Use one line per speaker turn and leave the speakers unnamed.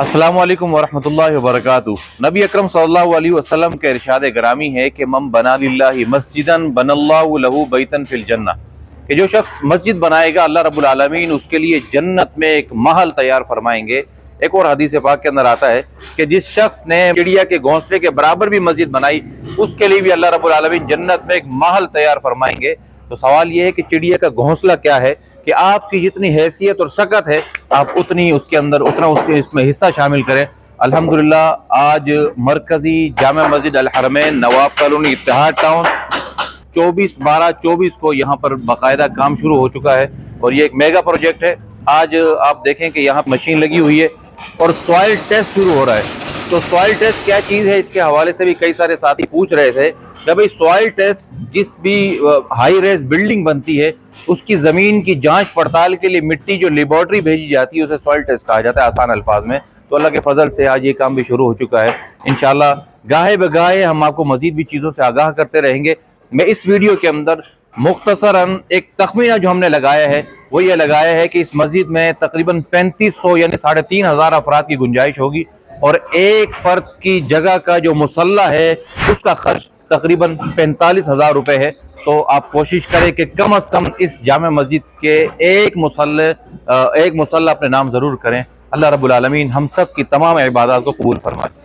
अस्सलामु अलैकुम वरहमतुल्लाहि वबरकातुहू। नबी अकरम सल्लल्लाहु अलैहि वसल्लम के इरशाद ग्रामी है कि मम बना लिल्लाहि मस्जिदन बनल्लाहु लहू बैतन फिल जन्नह, कि जो शख्स मस्जिद बनाएगा अल्लाह रब्बुल आलमीन उसके लिए जन्नत में एक महल तैयार फरमाएंगे। एक और हदीस पाक के अंदर आता है कि जिस शख्स ने चिड़िया के घोंसले के बराबर भी मस्जिद बनाई उसके लिए भी अल्लाह रब्बुल आलमीन जन्नत में एक महल तैयार फरमाएंगे। तो सवाल ये है कि चिड़िया का घोंसला क्या है कि आपकी जितनी हैसियत और सकत है आप उतनी उसके अंदर उतना उसके इसमें हिस्सा शामिल करें। अल्हम्दुलिल्लाह आज मरकजी जामा मस्जिद अल हरमैन नवाब कॉलोनी इत्तेहाद टाउन 24/12/24 को यहाँ पर बाकायदा काम शुरू हो चुका है और ये एक मेगा प्रोजेक्ट है। आज आप देखें कि यहाँ मशीन लगी हुई है और सॉइल टेस्ट शुरू हो रहा है। तो सॉइल टेस्ट क्या चीज़ है, इसके हवाले से भी कई सारे साथी पूछ रहे थे कि भाई सॉइल टेस्ट जिस भी हाई रेज बिल्डिंग बनती है उसकी ज़मीन की जांच पड़ताल के लिए मिट्टी जो लेबॉर्ट्री भेजी जाती है उसे सॉइल टेस्ट कहा जाता है आसान अल्फाज में। तो अल्लाह के फजल से आज ये काम भी शुरू हो चुका है। इंशाल्लाह गाहे बगाहे हम आपको मजीद भी चीज़ों से आगाह करते रहेंगे। मैं इस वीडियो के अंदर मुख्तसरन एक तखमीना जो हमने लगाया है वो ये लगाया है कि इस मस्जिद में तकरीबन 3500 यानी 3500 अफराद की गुंजाइश होगी और एक फर्द की जगह का जो मुसल्ला है उसका खर्च तकरीबन 45,000 रुपये है। तो आप कोशिश करें कि कम अज़ कम इस जामे मस्जिद के एक मुसल्ला अपने नाम ज़रूर करें। अल्लाह रब्बुल आलमीन हम सब की तमाम इबादत को कबूल फरमाए।